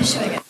showing it.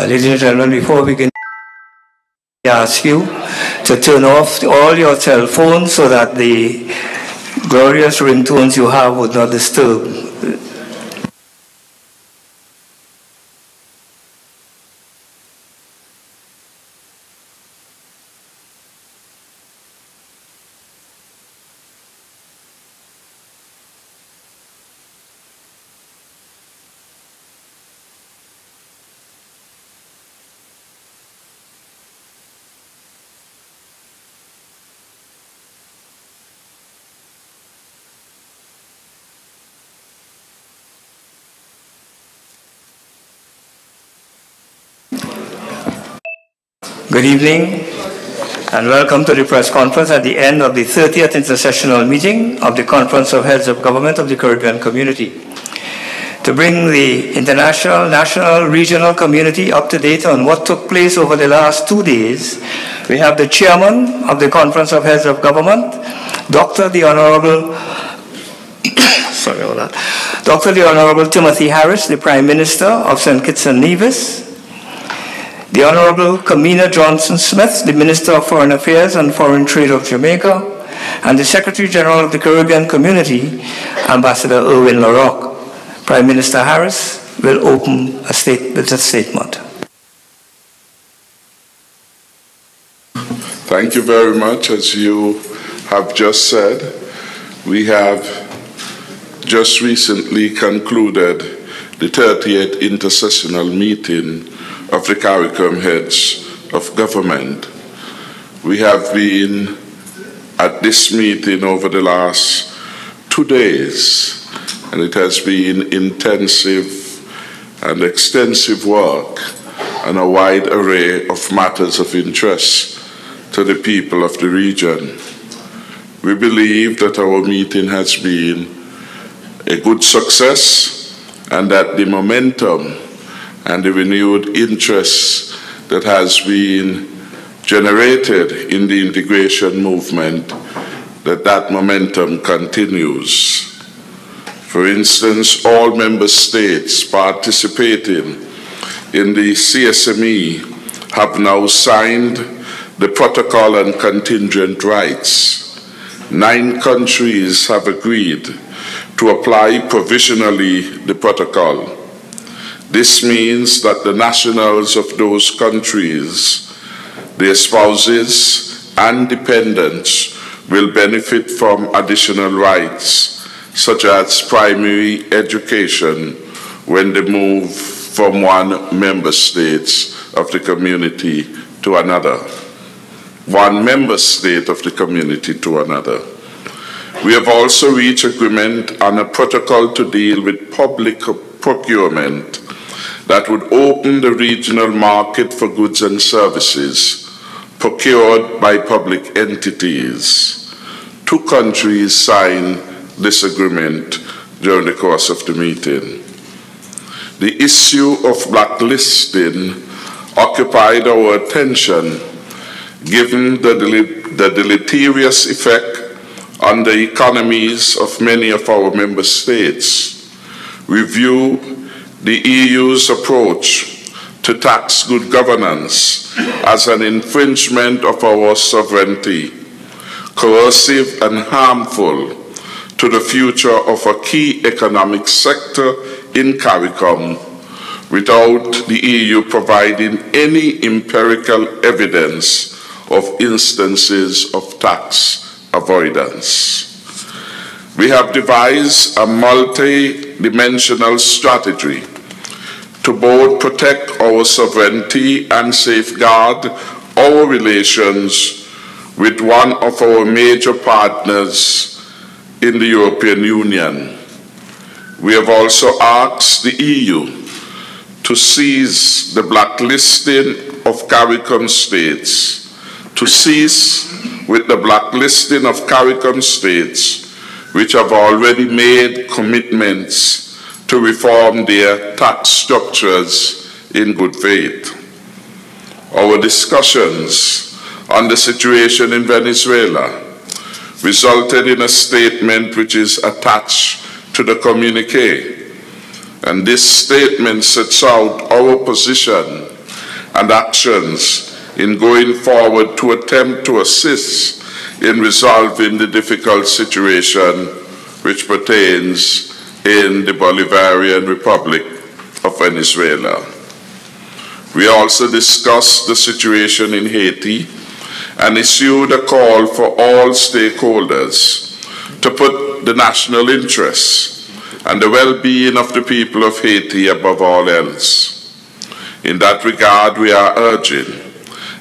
Ladies and gentlemen, before we begin, I ask you to turn off all your cell phones so that the glorious ringtones you have would not disturb. Good evening and welcome to the press conference at the end of the 30th Inter-Sessional meeting of the Conference of Heads of Government of the Caribbean Community. To bring the international, national, regional community up to date on what took place over the last 2 days, we have the Chairman of the Conference of Heads of Government, Dr. the Honorable Timothy Harris, the Prime Minister of St. Kitts and Nevis, the Honorable Kamina Johnson-Smith, the Minister of Foreign Affairs and Foreign Trade of Jamaica, and the Secretary General of the Caribbean Community, Ambassador Erwin LaRocque. Prime Minister Harris will open with a statement. Thank you very much. As you have just said, we have just recently concluded the 30th Inter-Sessional meeting of the CARICOM Heads of Government. We have been at this meeting over the last 2 days, and it has been intensive and extensive work on a wide array of matters of interest to the people of the region. We believe that our meeting has been a good success and that the momentum and the renewed interest that has been generated in the integration movement, that momentum continues. For instance, all member states participating in the CSME have now signed the protocol on contingent rights. 9 countries have agreed to apply provisionally the protocol. This means that the nationals of those countries, their spouses and dependents, will benefit from additional rights, such as primary education, when they move from one member state of the community to another. One member state of the community to another. We have also reached agreement on a protocol to deal with public procurement that would open the regional market for goods and services procured by public entities. 2 countries signed this agreement during the course of the meeting. The issue of blacklisting occupied our attention given the deleterious effect on the economies of many of our member states. We view the EU's approach to tax good governance as an infringement of our sovereignty, coercive and harmful to the future of a key economic sector in CARICOM, without the EU providing any empirical evidence of instances of tax avoidance. We have devised a multi-dimensional strategy to both protect our sovereignty and safeguard our relations with one of our major partners in the European Union. We have also asked the EU to cease the blacklisting of CARICOM states, to cease with the blacklisting of CARICOM states which have already made commitments to reform their tax structures in good faith. Our discussions on the situation in Venezuela resulted in a statement which is attached to the communiqué. And this statement sets out our position and actions in going forward to attempt to assist in resolving the difficult situation which pertains in the Bolivarian Republic of Venezuela. We also discussed the situation in Haiti and issued a call for all stakeholders to put the national interests and the well-being of the people of Haiti above all else. In that regard, we are urging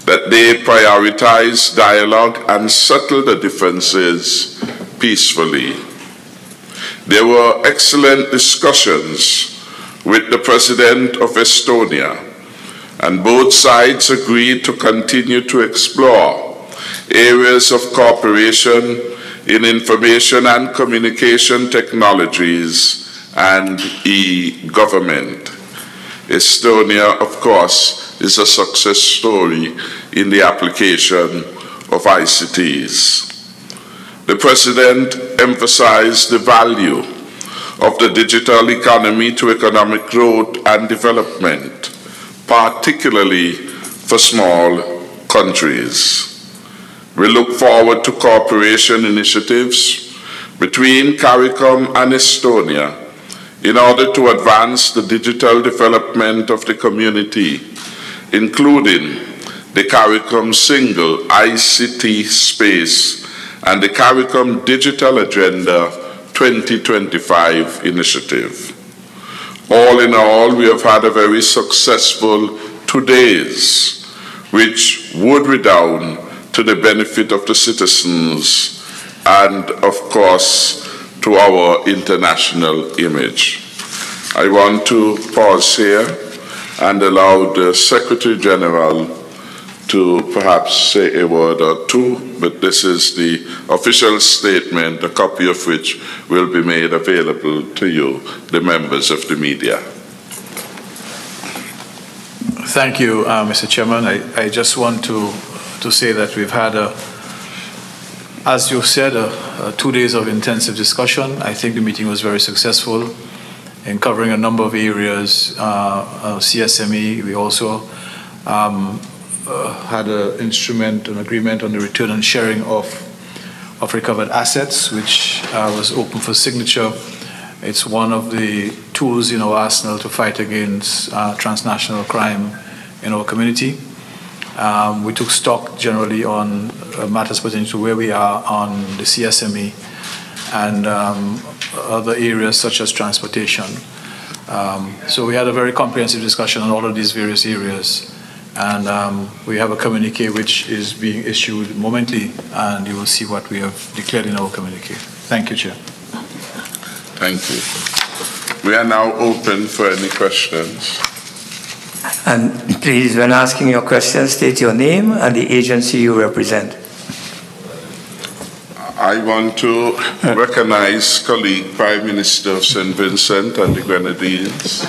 that they prioritize dialogue and settle the differences peacefully. There were excellent discussions with the President of Estonia and both sides agreed to continue to explore areas of cooperation in information and communication technologies and e-government. Estonia, of course, is a success story in the application of ICTs. The President emphasized the value of the digital economy to economic growth and development, particularly for small countries. We look forward to cooperation initiatives between CARICOM and Estonia in order to advance the digital development of the community, including the CARICOM Single ICT Space and the CARICOM Digital Agenda 2025 initiative. All in all, we have had a very successful 2 days, which would redound to the benefit of the citizens and, of course, to our international image. I want to pause here and allow the Secretary General to perhaps say a word or two, but this is the official statement, a copy of which will be made available to you, the members of the media. Thank you, Mr. Chairman. I just want to say that we've had, as you said, 2 days of intensive discussion. I think the meeting was very successful in covering a number of areas, CSME. We also had an agreement on the return and sharing of recovered assets, which was open for signature. It's one of the tools in our arsenal to fight against transnational crime in our community. We took stock generally on matters pertaining to where we are on the CSME and other areas such as transportation. So we had a very comprehensive discussion on all of these various areas. And we have a communique which is being issued momently, and you will see what we have declared in our communique. Thank you, Chair. Thank you. We are now open for any questions. And please, when asking your question, state your name and the agency you represent. I want to recognize colleague Prime Minister of St. Vincent and the Grenadines,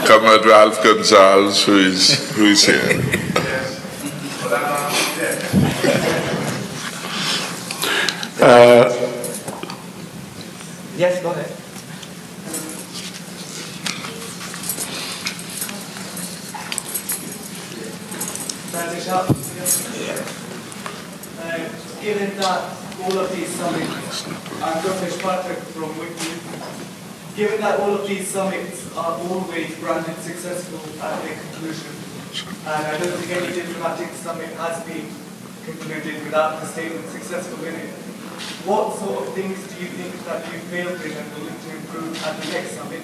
Comrade Ralph Gonzalez, who is here. Yes, go ahead. Given that all of these summits, I'm Dr. Patrick from Whitby. Given that all of these summits are always branded successful at their conclusion, and I don't think any diplomatic summit has been concluded without the statement successful in it, what sort of things do you think that you failed in and will look to improve at the next summit?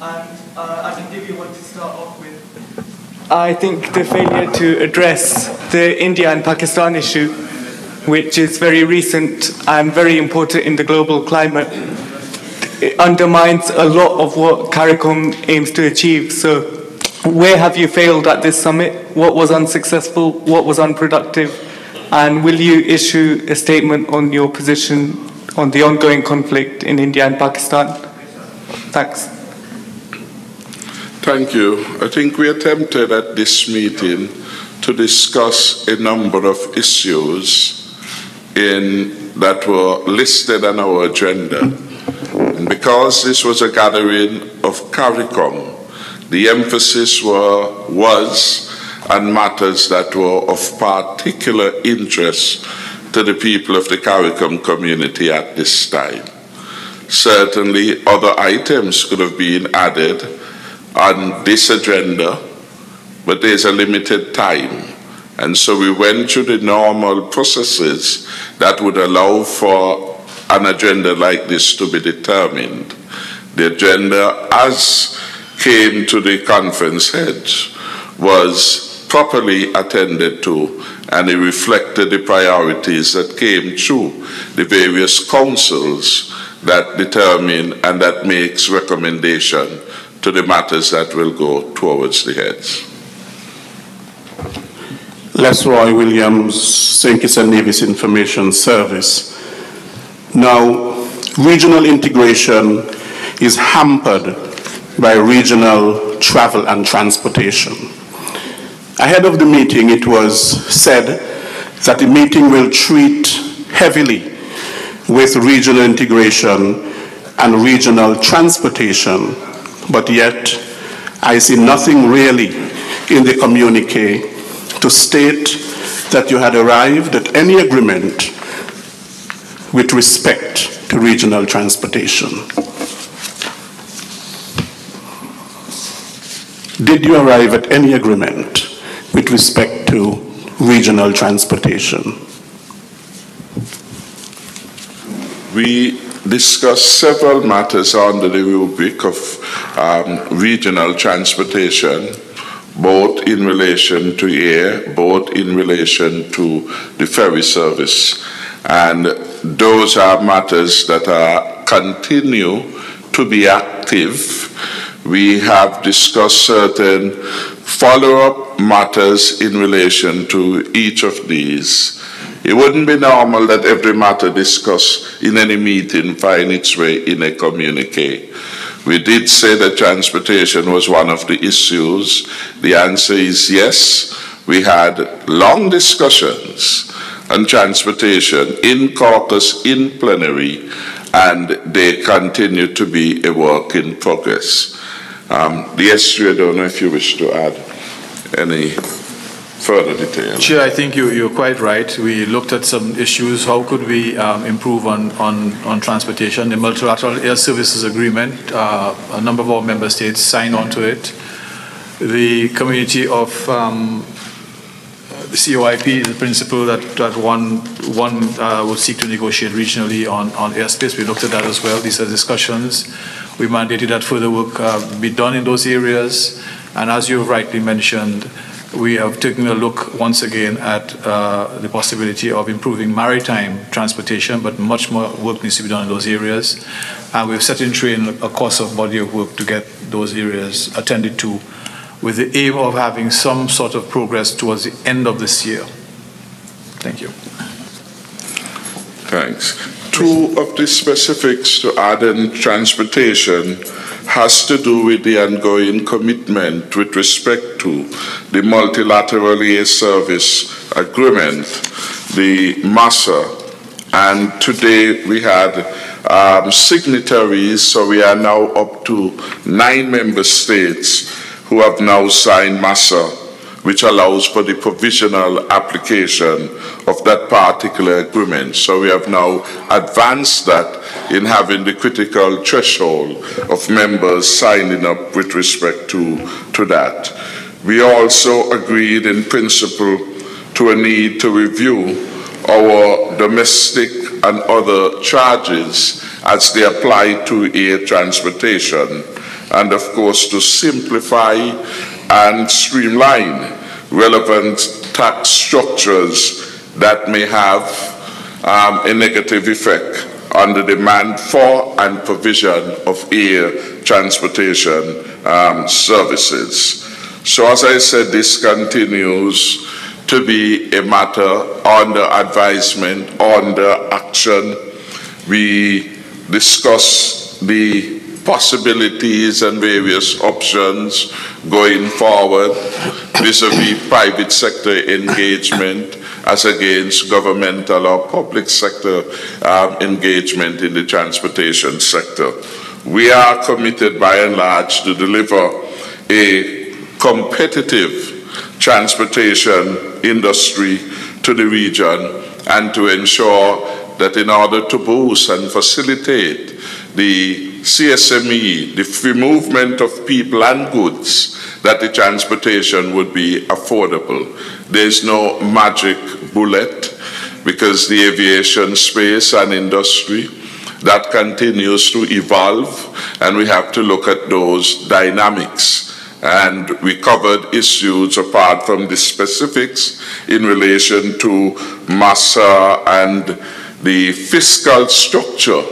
And I can give you one to start off with. I think the failure to address the India and Pakistan issue, which is very recent and very important in the global climate, it undermines a lot of what CARICOM aims to achieve. So where have you failed at this summit? What was unsuccessful? What was unproductive? And will you issue a statement on your position on the ongoing conflict in India and Pakistan? Thanks. Thank you. I think we attempted at this meeting to discuss a number of issues that were listed on our agenda. And because this was a gathering of CARICOM, the emphasis was on matters that were of particular interest to the people of the CARICOM community at this time. Certainly, other items could have been added on this agenda, but there's a limited time. And so we went through the normal processes that would allow for an agenda like this to be determined. The agenda, as came to the conference heads, was properly attended to, and it reflected the priorities that came through the various councils that determine and that makes recommendation to the matters that will go towards the heads. Les Roy Williams, St. Kitts and Nevis Information Service. Now, regional integration is hampered by regional travel and transportation. Ahead of the meeting, it was said that the meeting will treat heavily with regional integration and regional transportation, but yet I see nothing really in the communique to state that you had arrived at any agreement with respect to regional transportation. Did you arrive at any agreement with respect to regional transportation? We discussed several matters under the rubric of regional transportation, both in relation to air, both in relation to the ferry service. And those are matters that continue to be active. We have discussed certain follow-up matters in relation to each of these. It wouldn't be normal that every matter discussed in any meeting find its way in a communique. We did say that transportation was one of the issues. The answer is yes. We had long discussions on transportation in caucus, in plenary, and they continue to be a work in progress. The SU, I don't know if you wish to add any further detail. Chair, I think you're quite right. We looked at some issues. How could we improve on transportation? The Multilateral Air Services Agreement, a number of our member states signed on to it. The community of the COIP is the principle that one would seek to negotiate regionally on airspace. We looked at that as well. These are discussions. We mandated that further work be done in those areas. And as you rightly mentioned, we have taken a look once again at the possibility of improving maritime transportation, but much more work needs to be done in those areas. And we've set in train a course of body of work to get those areas attended to, with the aim of having some sort of progress towards the end of this year. Thank you. Thanks. Two of the specifics to add in transportation has to do with the ongoing commitment with respect to the Multilateral Air Service Agreement, the MASA, and today we had signatories, so we are now up to 9 member states who have now signed MASA, which allows for the provisional application of that particular agreement. So we have now advanced that in having the critical threshold of members signing up with respect to that. We also agreed in principle to a need to review our domestic and other charges as they apply to air transportation, and of course to simplify and streamline relevant tax structures that may have a negative effect on the demand for and provision of air transportation services. So as I said, this continues to be a matter under advisement, under action. We discuss the possibilities and various options going forward vis-a-vis private sector engagement as against governmental or public sector engagement in the transportation sector. We are committed by and large to deliver a competitive transportation industry to the region and to ensure that in order to boost and facilitate the CSME, the free movement of people and goods, that the transportation would be affordable. There's no magic bullet because the aviation space and industry, that continues to evolve, and we have to look at those dynamics. And we covered issues apart from the specifics in relation to MASA and the fiscal structure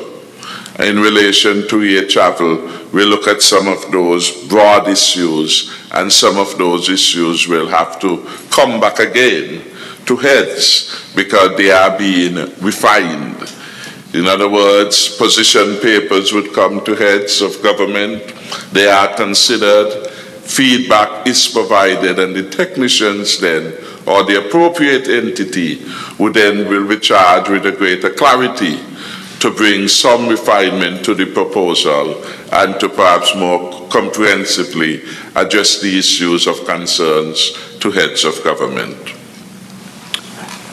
in relation to air travel, we look at some of those broad issues, and some of those issues will have to come back again to heads because they are being refined. In other words, position papers would come to heads of government, they are considered, feedback is provided, and the technicians then, or the appropriate entity, will be charged with a greater clarity to bring some refinement to the proposal and to perhaps more comprehensively address the issues of concerns to heads of government.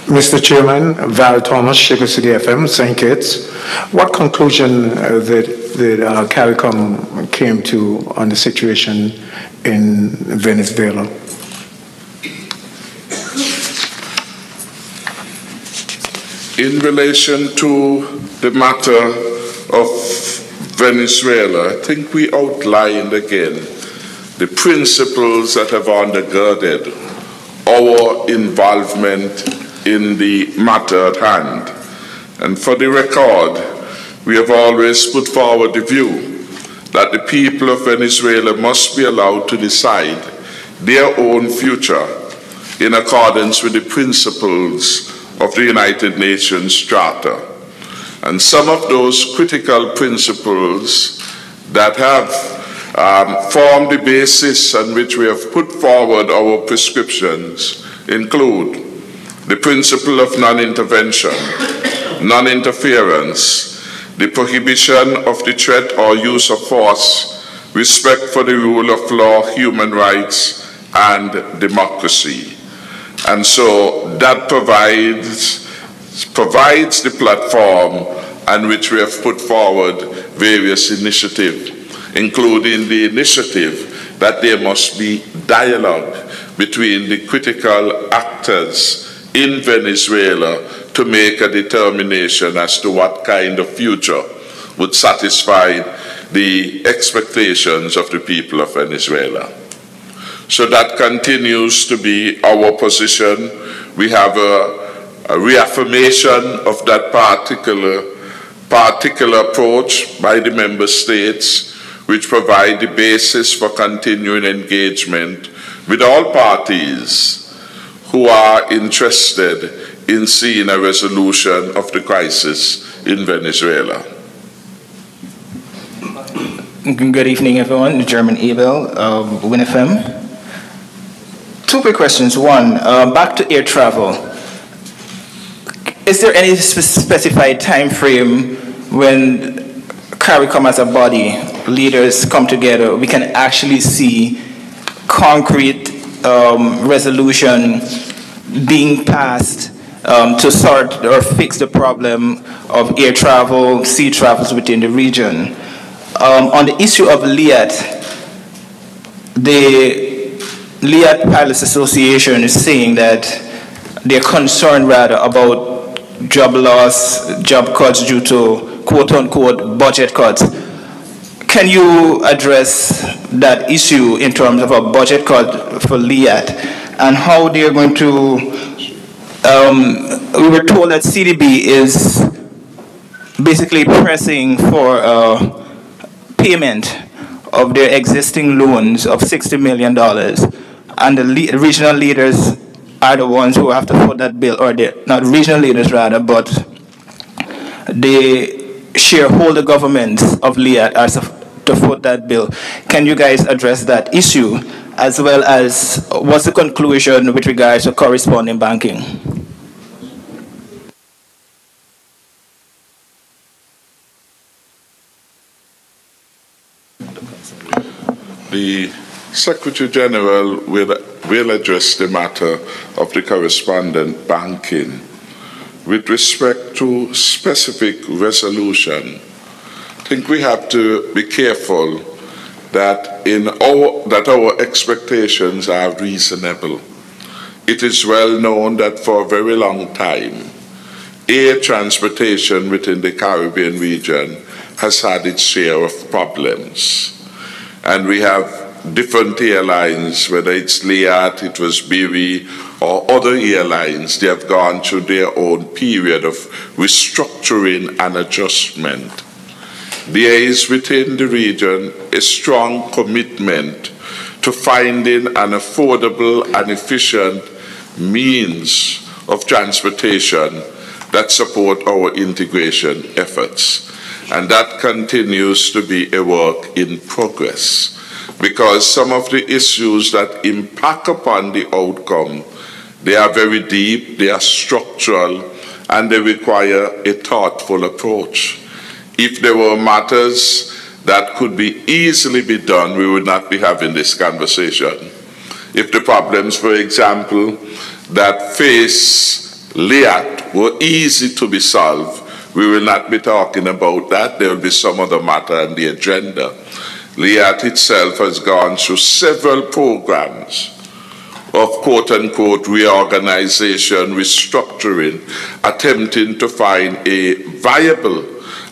Mr. Chairman, Val Thomas, Sugar City FM, St. Kitts. What conclusion that CARICOM came to on the situation in Venezuela? In relation to the matter of Venezuela, I think we outlined again the principles that have undergirded our involvement in the matter at hand. And for the record, we have always put forward the view that the people of Venezuela must be allowed to decide their own future in accordance with the principles of the United Nations Charter. And some of those critical principles that have formed the basis on which we have put forward our prescriptions include the principle of non-intervention, non-interference, the prohibition of the threat or use of force, respect for the rule of law, human rights, and democracy. And so that provides the platform on which we have put forward various initiatives, including the initiative that there must be dialogue between the critical actors in Venezuela to make a determination as to what kind of future would satisfy the expectations of the people of Venezuela. So that continues to be our position. We have a reaffirmation of that particular approach by the member states, which provide the basis for continuing engagement with all parties who are interested in seeing a resolution of the crisis in Venezuela. Good evening, everyone. German Abel of WinFM. Two quick questions. One, back to air travel. Is there any specified time frame when CARICOM as a body, leaders come together, we can actually see concrete resolution being passed to sort or fix the problem of air travel, sea travels within the region? On the issue of LIAT, the LIAT Pilots Association is saying that they're concerned rather about job loss, job cuts due to quote-unquote budget cuts. Can you address that issue in terms of a budget cut for LIAT and how they're going to, we were told that CDB is basically pressing for payment of their existing loans of $60 million, and the regional leaders are the ones who have to foot that bill, or not regional leaders rather, but the shareholder governments of LIAT are to foot that bill. Can you guys address that issue, as well as what's the conclusion with regards to corresponding banking? The Secretary General will address the matter of the correspondent banking. With respect to specific resolution, I think we have to be careful that our expectations are reasonable. It is well known that for a very long time, air transportation within the Caribbean region has had its share of problems. And we have different airlines, whether it's LIAT, it was BIRI, or other airlines, they have gone through their own period of restructuring and adjustment. there is within the region a strong commitment to finding an affordable and efficient means of transportation that support our integration efforts. And that continues to be a work in progress, because some of the issues that impact upon the outcome, they are very deep, they are structural, and they require a thoughtful approach. If there were matters that could be easily be done, we would not be having this conversation. If the problems, for example, that face LIAT were easy to be solved, we will not be talking about that. There will be some other matter on the agenda. LIAT itself has gone through several programs of quote-unquote reorganization, restructuring, attempting to find a viable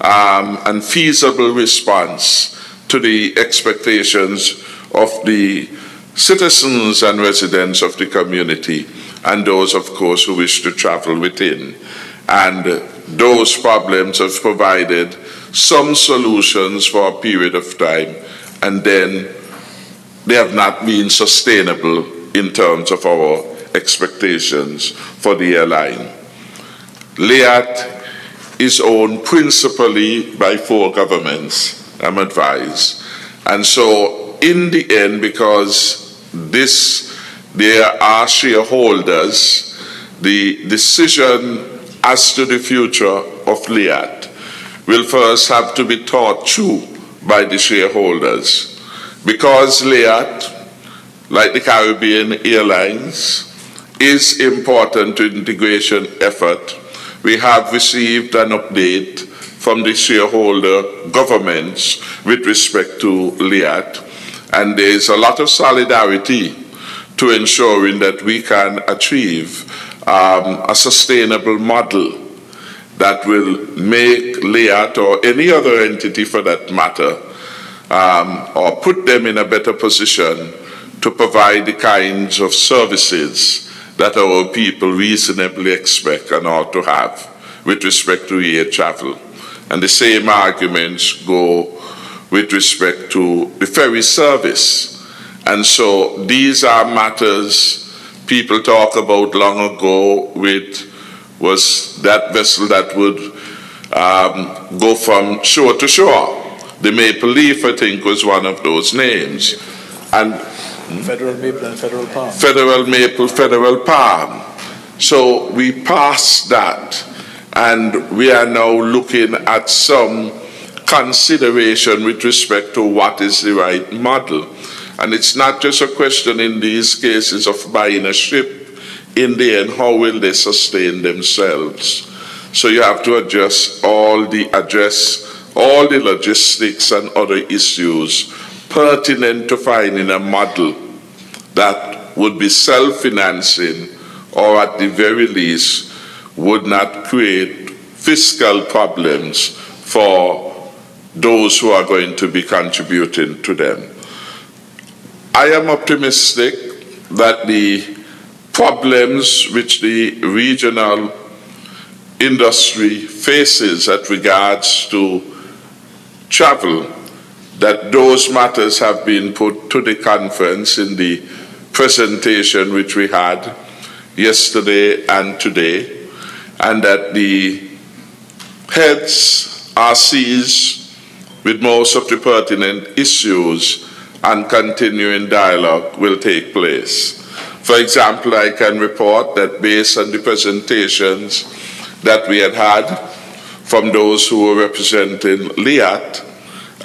and feasible response to the expectations of the citizens and residents of the community, and those, of course, who wish to travel within. And those problems have provided some solutions for a period of time, and then they have not been sustainable in terms of our expectations for the airline. LIAT is owned principally by 4 governments, I'm advised. And so in the end, because there are shareholders, the decision as to the future of LIAT will first have to be thought through by the shareholders. Because LIAT, like the Caribbean Airlines, is important to integration effort, we have received an update from the shareholder governments with respect to LIAT, and there is a lot of solidarity to ensuring that we can achieve a sustainable model that will make LIAT, or any other entity for that matter, or put them in a better position to provide the kinds of services that our people reasonably expect and ought to have with respect to air travel. And the same arguments go with respect to the ferry service. And so these are matters people talk about long ago was that vessel that would go from shore to shore. The Maple Leaf, I think, was one of those names. And Federal Maple and Federal Palm. Federal Maple, Federal Palm. So we passed that, and we are now looking at some consideration with respect to what is the right model. And it's not just a question in these cases of buying a ship. In the end, how will they sustain themselves? So you have to address all the logistics and other issues pertinent to finding a model that would be self-financing, or at the very least would not create fiscal problems for those who are going to be contributing to them. I am optimistic that the problems which the regional industry faces as regards to travel, that those matters have been put to the conference in the presentation which we had yesterday and today, and that the heads are seized with most of the pertinent issues, and continuing dialogue will take place. For example, I can report that based on the presentations that we had from those who were representing LIAT,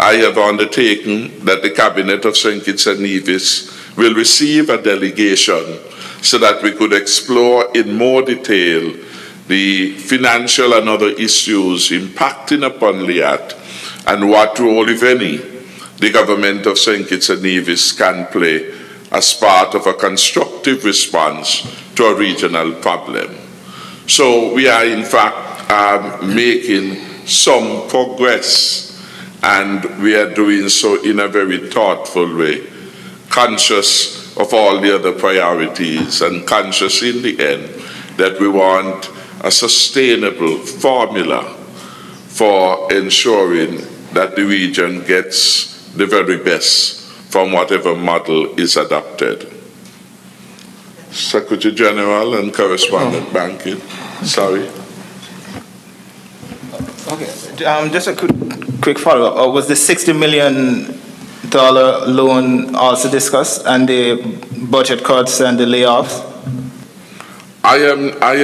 I have undertaken that the Cabinet of St. Kitts and Nevis will receive a delegation so that we could explore in more detail the financial and other issues impacting upon LIAT, and what role, if any, the government of St. Kitts and Nevis can play as part of a constructive response to a regional problem. So we are in fact making some progress, and we are doing so in a very thoughtful way, conscious of all the other priorities, and conscious in the end that we want a sustainable formula for ensuring that the region gets the very best from whatever model is adopted. Secretary General and Correspondent Banking. Sorry. Okay, just a quick follow-up. Was the $60 million loan also discussed, and the budget cuts and the layoffs? I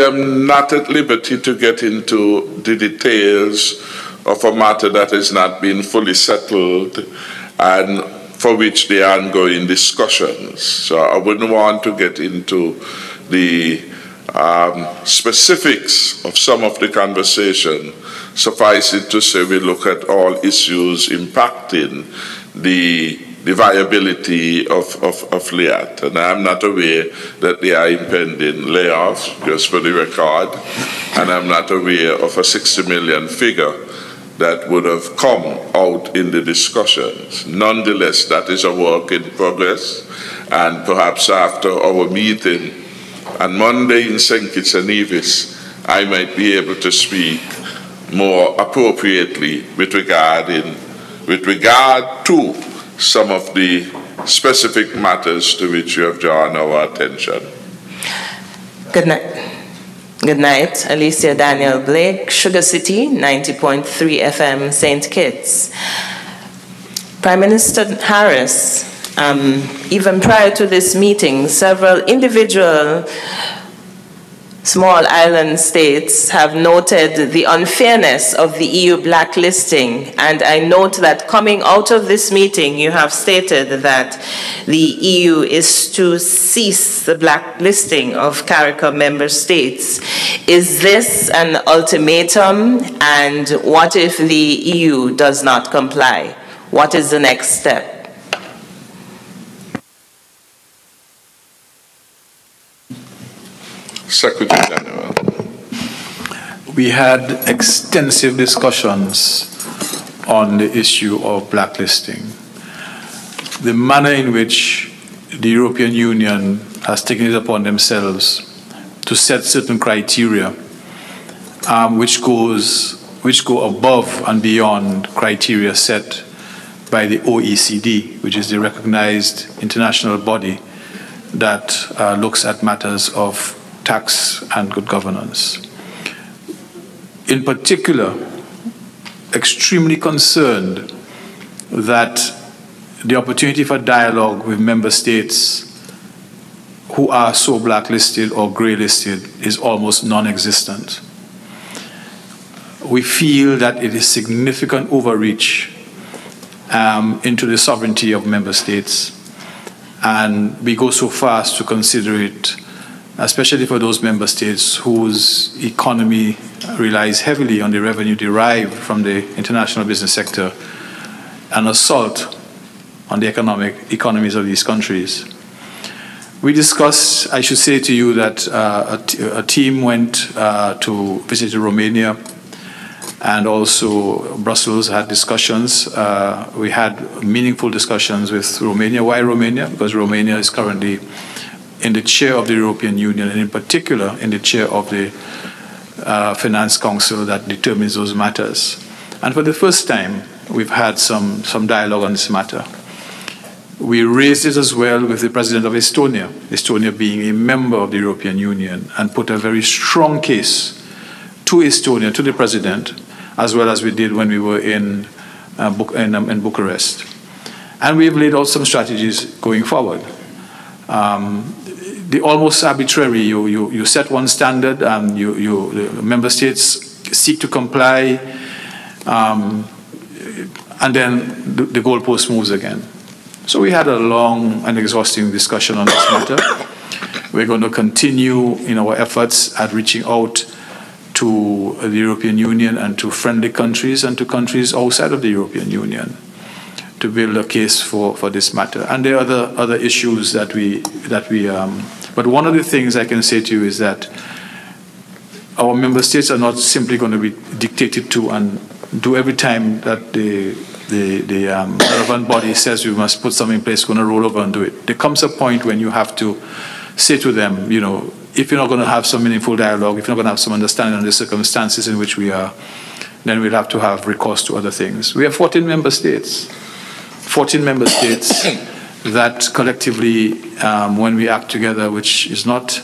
am not at liberty to get into the details of a matter that has not been fully settled and for which there are ongoing discussions. So I wouldn't want to get into the specifics of some of the conversation. Suffice it to say we look at all issues impacting the viability of LIAT. And I'm not aware that there are impending layoffs, just for the record, and I'm not aware of a 60 million figure that would have come out in the discussions. Nonetheless, that is a work in progress, and perhaps after our meeting on Monday in St. Kitts and Nevis, I might be able to speak more appropriately with regard to some of the specific matters to which you have drawn our attention. Good night. Good night. Alicia Daniel Blake, Sugar City, 90.3 FM, St. Kitts. Prime Minister Harris, even prior to this meeting, several individual small island states have noted the unfairness of the EU blacklisting, and I note that coming out of this meeting, you have stated that the EU is to cease the blacklisting of CARICOM member states. Is this an ultimatum, and what if the EU does not comply? What is the next step? Secretary General. We had extensive discussions on the issue of blacklisting. The manner in which the European Union has taken it upon themselves to set certain criteria which go above and beyond criteria set by the OECD, which is the recognized international body that looks at matters of tax and good governance. In particular, extremely concerned that the opportunity for dialogue with member states who are so blacklisted or grey-listed is almost non-existent. We feel that it is significant overreach into the sovereignty of member states, and we go so far as to consider it, especially for those member states whose economy relies heavily on the revenue derived from the international business sector, an assault on the economies of these countries. We discussed, I should say to you that a team went to visit Romania, and also Brussels had discussions. We had meaningful discussions with Romania. Why Romania? Because Romania is currently in the chair of the European Union, and in particular in the chair of the Finance Council that determines those matters. And for the first time, we've had some dialogue on this matter. We raised it as well with the President of Estonia, Estonia being a member of the European Union, and put a very strong case to Estonia, to the President, as well as we did when we were in Bucharest. And we've laid out some strategies going forward. The almost arbitrary, you set one standard and the member states seek to comply, and then the goalpost moves again. So we had a long and exhausting discussion on this matter. We're going to continue in our efforts at reaching out to the European Union and to friendly countries and to countries outside of the European Union to build a case for this matter. And there are other issues but one of the things I can say to you is that our member states are not simply going to be dictated to and do every time that the relevant body says we must put something in place, going to roll over and do it. There comes a point when you have to say to them, you know, if you're not going to have some meaningful dialogue, if you're not going to have some understanding on the circumstances in which we are then we'll have to have recourse to other things. We have 14 member states. 14 member states that collectively, when we act together, which is not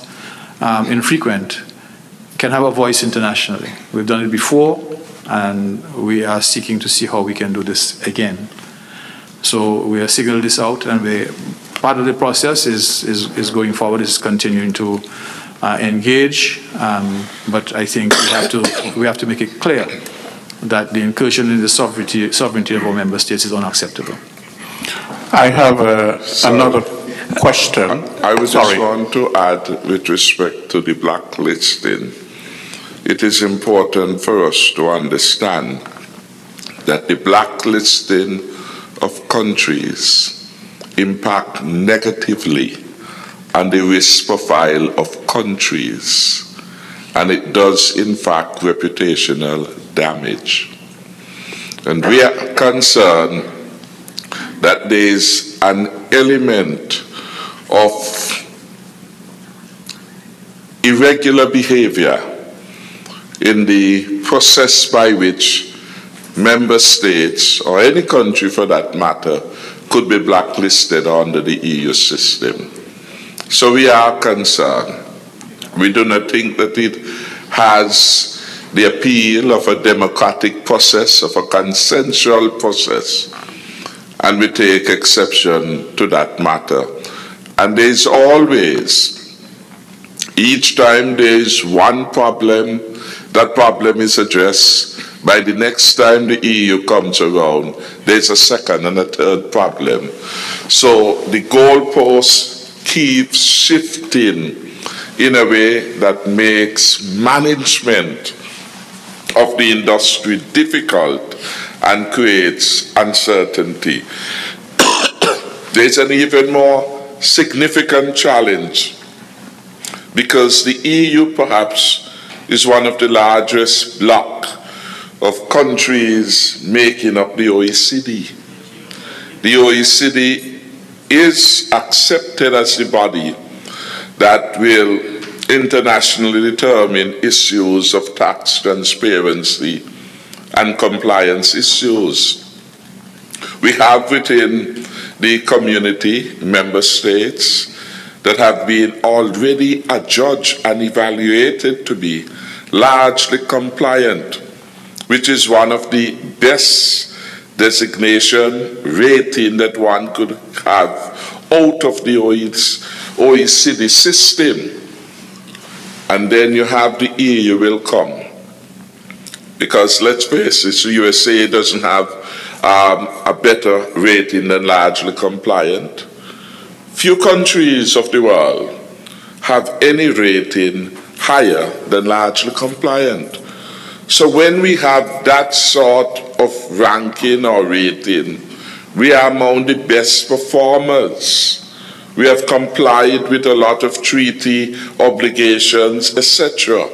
infrequent, can have a voice internationally. We've done it before, and we are seeking to see how we can do this again. So we are signaling this out, and part of the process is going forward, is continuing to engage, but I think we have to make it clear that the incursion in the sovereignty of our member states is unacceptable. I have another question. I would just want to add, with respect to the blacklisting, it is important for us to understand that the blacklisting of countries impact negatively on the risk profile of countries, and it does in fact reputational damage. And we are concerned that there is an element of irregular behavior in the process by which member states, or any country for that matter, could be blacklisted under the EU system. So we are concerned. We do not think that it has the appeal of a democratic process, of a consensual process, and we take exception to that matter. And there is always, each time there is one problem, that problem is addressed. By the next time the EU comes around, there's a second and a third problem. So the goalpost keeps shifting in a way that makes management of the industry difficult and creates uncertainty. There's an even more significant challenge, because the EU perhaps is one of the largest bloc of countries making up the OECD. The OECD is accepted as the body that will internationally determine issues of tax transparency and compliance issues. We have within the community member states that have been already adjudged and evaluated to be largely compliant, which is one of the best designation rating that one could have out of the OECD system. And then you have the EU will come. Because let's face it, the USA doesn't have a better rating than largely compliant. Few countries of the world have any rating higher than largely compliant. So when we have that sort of ranking or rating, we are among the best performers. We have complied with a lot of treaty obligations, etc.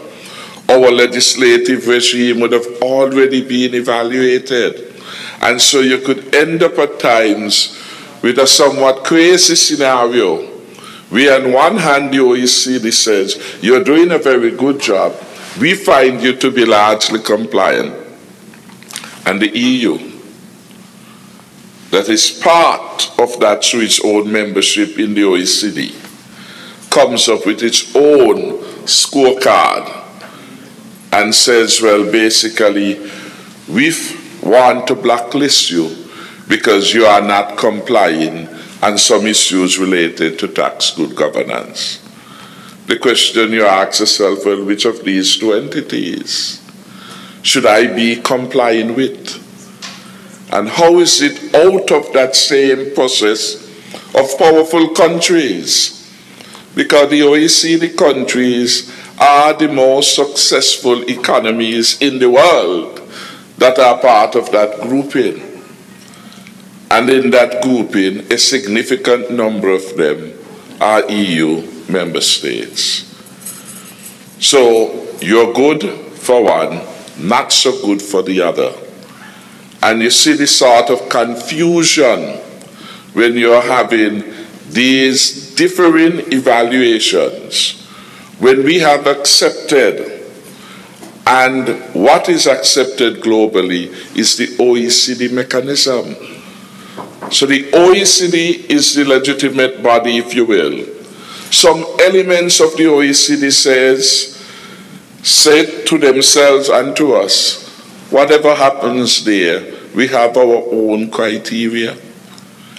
Our legislative regime would have already been evaluated. And so you could end up at times with a somewhat crazy scenario, where on one hand the OECD says, you're doing a very good job, we find you to be largely compliant. And the EU, that is part of that through its own membership in the OECD, comes up with its own scorecard and says, well, basically, we want to blacklist you because you are not complying on some issues related to tax good governance. The question you ask yourself, well, which of these two entities should I be complying with? And how is it out of that same process of powerful countries? Because the OECD countries are the most successful economies in the world that are part of that grouping. And in that grouping, a significant number of them are EU member states. So you're good for one, not so good for the other. And you see the sort of confusion when you're having these differing evaluations. When we have accepted And what is accepted globally is the OECD mechanism. So the OECD is the legitimate body, if you will. Some elements of the OECD said to themselves and to us, whatever happens there, we have our own criteria.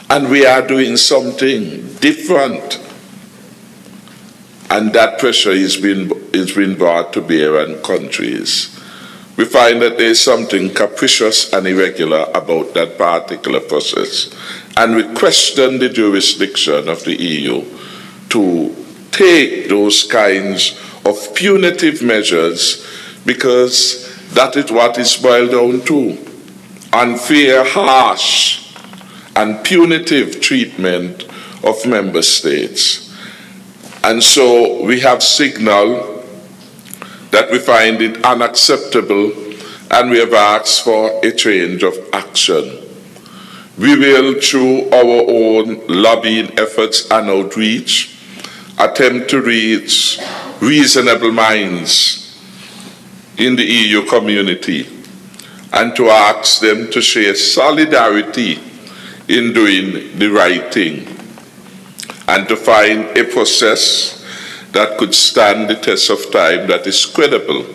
And we are doing something different. And that pressure is being brought to bear on countries. We find that there is something capricious and irregular about that particular process. And we question the jurisdiction of the EU to take those kinds of punitive measures, because that is what is boiled down to. Unfair, harsh, and punitive treatment of member states. And so we have signaled that we find it unacceptable, and we have asked for a change of action. We will, through our own lobbying efforts and outreach, attempt to reach reasonable minds in the EU community and to ask them to share solidarity in doing the right thing, and to find a process that could stand the test of time, that is credible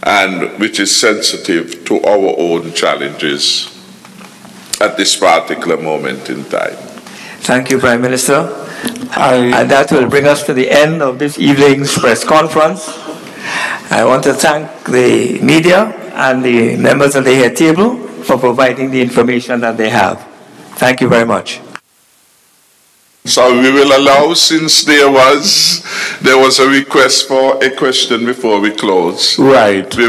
and which is sensitive to our own challenges at this particular moment in time. Thank you, Prime Minister. And that will bring us to the end of this evening's press conference. I want to thank the media and the members of the head table for providing the information that they have. Thank you very much. So we will allow, since there was a request for a question before we close. Right. We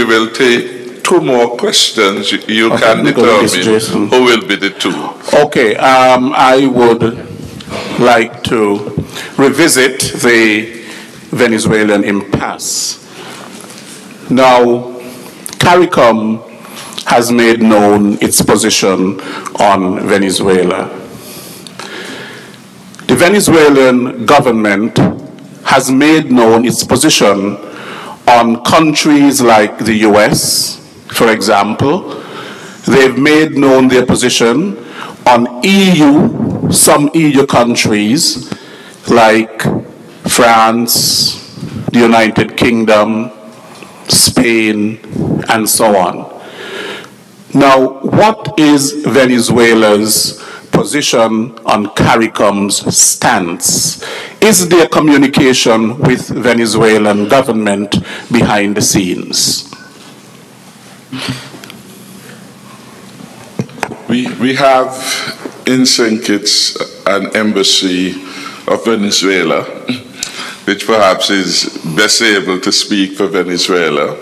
will take two more questions. You can determine who will be the two. Okay. I would like to revisit the Venezuelan impasse. Now, CARICOM has made known its position on Venezuela. The Venezuelan government has made known its position on countries like the US, for example. They've made known their position on EU, some EU countries like France, the United Kingdom, Spain, and so on. Now, what is Venezuela's position on CARICOM's stance? Is there communication with Venezuelan government behind the scenes? We have in St. Kitts an embassy of Venezuela, which perhaps is best able to speak for Venezuela.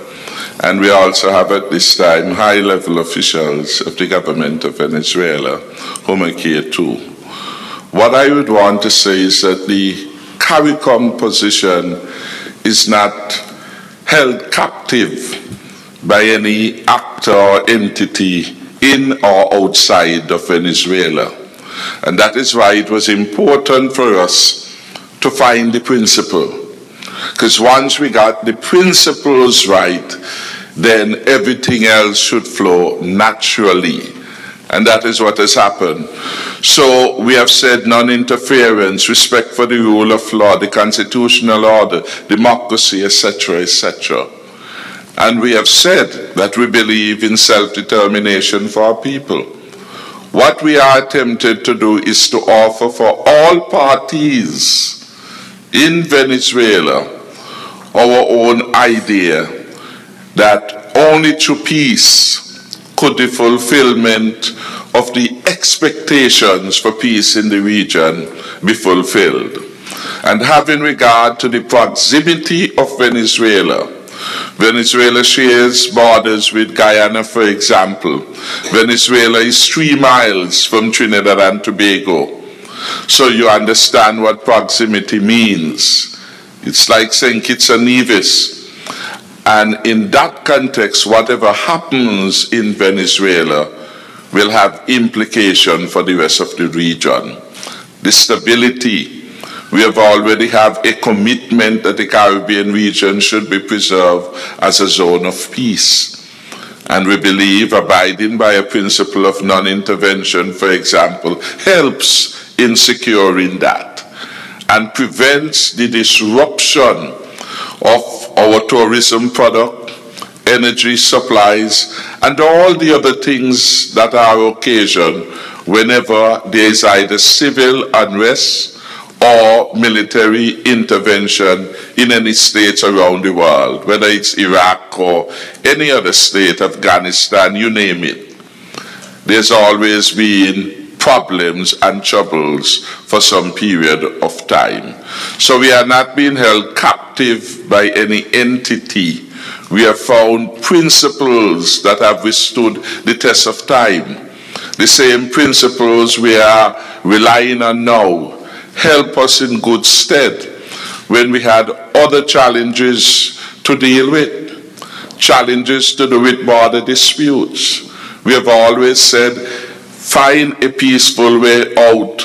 And we also have at this time high-level officials of the government of Venezuela whom I care to. What I would want to say is that the CARICOM position is not held captive by any actor or entity in or outside of Venezuela. And that is why it was important for us to find the principle. Because once we got the principles right, then everything else should flow naturally. And that is what has happened. So we have said non-interference, respect for the rule of law, the constitutional order, democracy, etc., etc. And we have said that we believe in self-determination for our people. What we are attempted to do is to offer for all parties in Venezuela our own idea that only through peace could the fulfillment of the expectations for peace in the region be fulfilled. And having regard to the proximity of Venezuela, Venezuela shares borders with Guyana, for example. Venezuela is 3 miles from Trinidad and Tobago. So you understand what proximity means. It's like St. Kitts and Nevis. And in that context, whatever happens in Venezuela will have implication for the rest of the region. The stability, We have already have a commitment that the Caribbean region should be preserved as a zone of peace. And we believe abiding by a principle of non-intervention, for example, helps in securing that and prevents the disruption of our tourism product, energy supplies, and all the other things that are occasioned whenever there is either civil unrest or military intervention in any states around the world, whether it's Iraq or any other state, Afghanistan, you name it. There's always been problems and troubles for some period of time. So we are not being held captive by any entity. We have found principles that have withstood the test of time. The same principles we are relying on now help us in good stead when we had other challenges to deal with, challenges to do with border disputes. We have always said, find a peaceful way out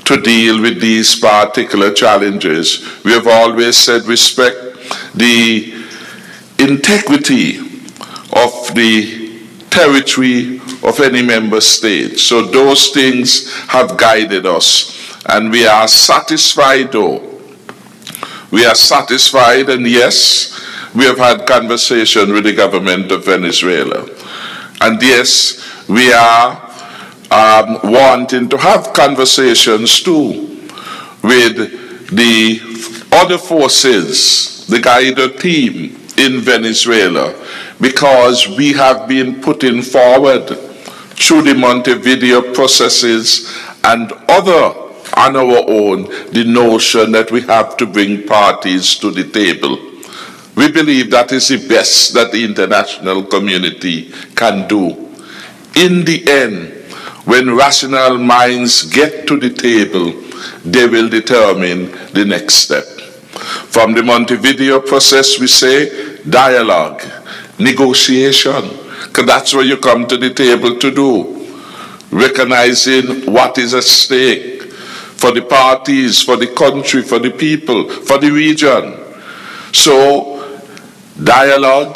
to deal with these particular challenges. We have always said, respect the integrity of the territory of any member state. So those things have guided us. And we are satisfied, though. We are satisfied, and yes, we have had conversation with the government of Venezuela. And yes, we are wanting to have conversations too with the other forces, the guided team in Venezuela, because we have been putting forward through the Montevideo processes and other on our own, the notion that we have to bring parties to the table. We believe that is the best that the international community can do. In the end, when rational minds get to the table, they will determine the next step. From the Montevideo process, we say dialogue, negotiation, because that's what you come to the table to do. Recognizing what is at stake for the parties, for the country, for the people, for the region. So, dialogue,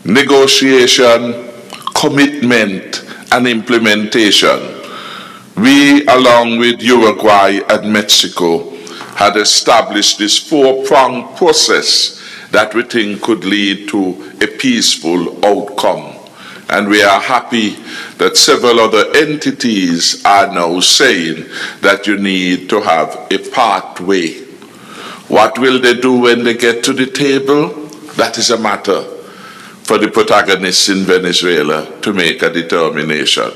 negotiation, commitment, and implementation. We, along with Uruguay and Mexico, had established this four-pronged process that we think could lead to a peaceful outcome. And we are happy that several other entities are now saying that you need to have a pathway. What will they do when they get to the table? That is a matter for the protagonists in Venezuela to make a determination.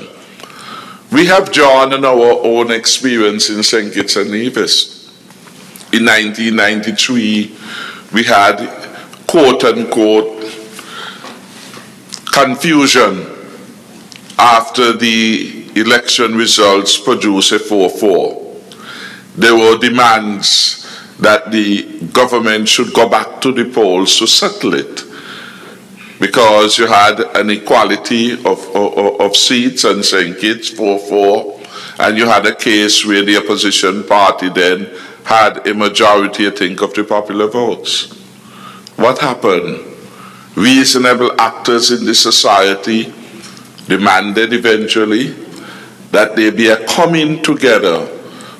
We have drawn on our own experience in St. Kitts and Nevis. In 1993, we had quote-unquote confusion after the election results produced a 4-4. There were demands that the government should go back to the polls to settle it, because you had an equality of seats in St. Kitts, 4-4, and you had a case where the opposition party then had a majority, I think, of the popular votes. What happened? Reasonable actors in the society demanded eventually that there be a coming together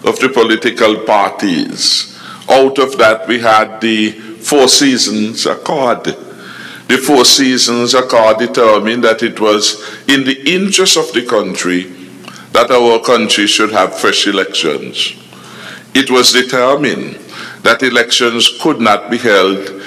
of the political parties. Out of that, we had the Four Seasons Accord. The Four Seasons Accord determined that it was in the interest of the country that our country should have fresh elections. It was determined that elections could not be held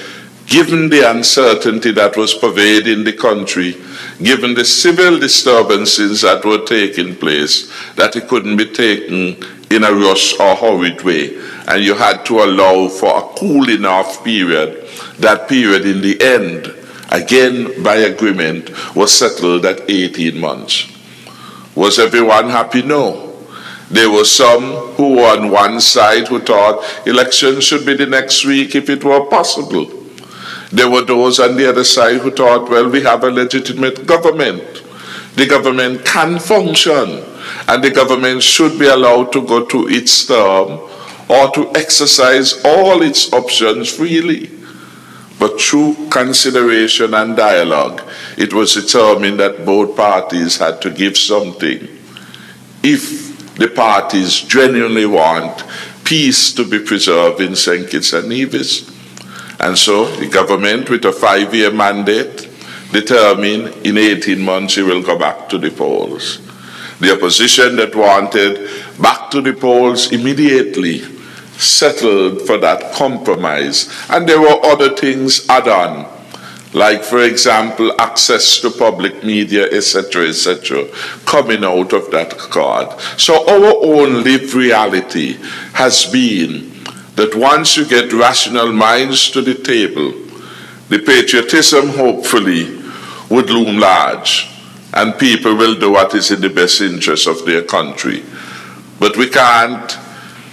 given the uncertainty that was pervading the country, given the civil disturbances that were taking place, that it couldn't be taken in a rush or hurried way. And you had to allow for a cooling off period. That period in the end, again by agreement, was settled at 18 months. Was everyone happy? No. There were some who were on one side who thought elections should be the next week if it were possible. There were those on the other side who thought, well, we have a legitimate government. The government can function, and the government should be allowed to go to its term or to exercise all its options freely. But through consideration and dialogue, it was determined that both parties had to give something if the parties genuinely want peace to be preserved in St. Kitts and Nevis. And so the government, with a 5-year mandate, determined in 18 months he will go back to the polls. The opposition that wanted back to the polls immediately settled for that compromise. And there were other things add-on, like, for example, access to public media, etc., coming out of that accord. So our own lived reality has been that once you get rational minds to the table, the patriotism hopefully would loom large, and people will do what is in the best interest of their country. But we can't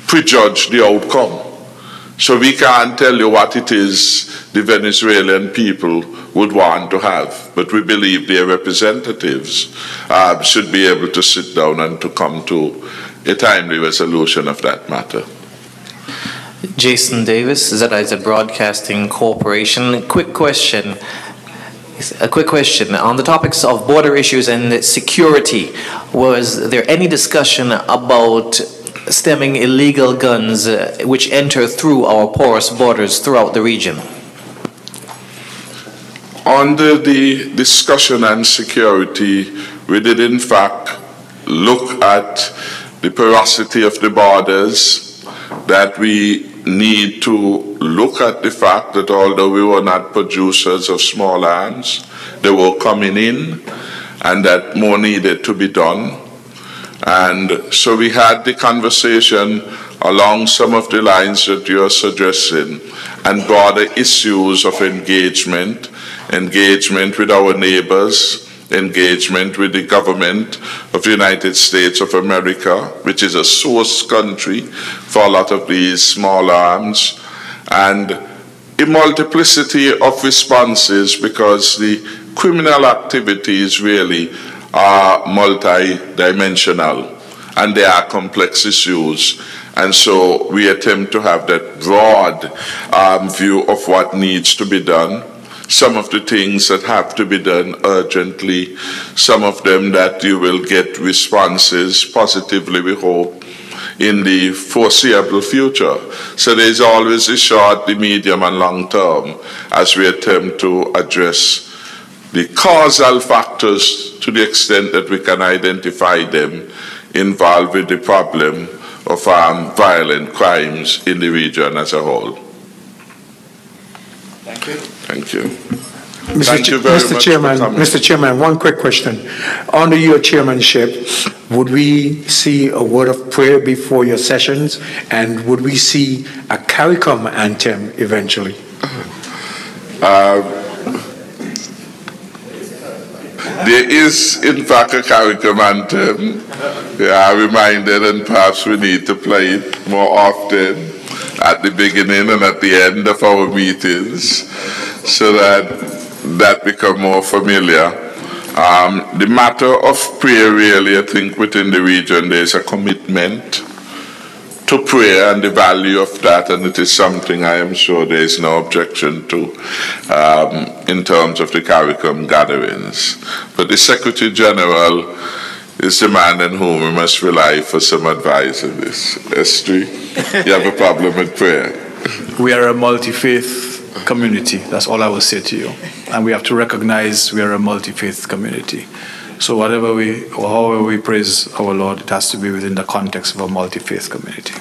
prejudge the outcome. So we can't tell you what it is the Venezuelan people would want to have. But we believe their representatives should be able to sit down and to come to a timely resolution of that matter. Jason Davis, ZIZ Broadcasting Corporation. A quick question on the topics of border issues and security. Was there any discussion about stemming illegal guns which enter through our porous borders throughout the region? Under the discussion on security, we did in fact look at the porosity of the borders, that we need to look at the fact that although we were not producers of small arms, they were coming in, and that more needed to be done. And so we had the conversation along some of the lines that you're suggesting, and broader issues of engagement with our neighbors, engagement with the government of the United States of America, which is a source country for a lot of these small arms, and a multiplicity of responses, because the criminal activities really are multi-dimensional and they are complex issues. And so we attempt to have that broad view of what needs to be done. Some of the things that have to be done urgently, some of them that you will get responses positively, we hope, in the foreseeable future. So there's always the short, the medium, and long term as we attempt to address the causal factors to the extent that we can identify them involved with the problem of violent crimes in the region as a whole. Thank you. Thank you. Mr. Chairman, one quick question. Under your chairmanship, would we see a word of prayer before your sessions, and would we see a CARICOM anthem eventually? There is, in fact, a CARICOM anthem. We are reminded, and perhaps we need to play it more often at the beginning and at the end of our meetings, so that become more familiar. The matter of prayer, really, I think within the region there's a commitment to prayer and the value of that, and it is something I am sure there is no objection to in terms of the CARICOM gatherings. But the Secretary General is the man on whom we must rely for some advice in this. Estri, you have a problem with prayer? We are a multi-faith community. That's all I will say to you. And we have to recognize we are a multi-faith community. So however we praise our Lord, it has to be within the context of a multi-faith community.